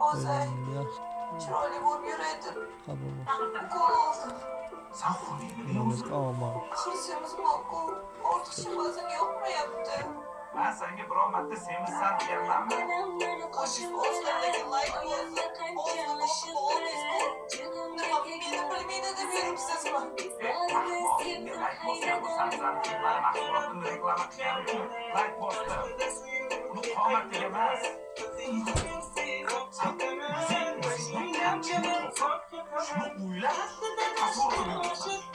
Ozay, chiroyli bo'lib yur edim. Ukol oldim. Sen xudingni Axir semiz ma'qul. Ortiqcha vazn yoqmayapti. Ben senga biror marta semizsan deganmanmi? Qo'shib o'zlaridagi like yo'zni og'zini bosib olmaysiz. Nima meni bilmaydi deb yuribsizmi? Like bosgan bu samizani filmlari mahsulotini reklama qilgan uchun like bosdi. Uni qomat emas. Shuni o'ylab, tasavvur qilib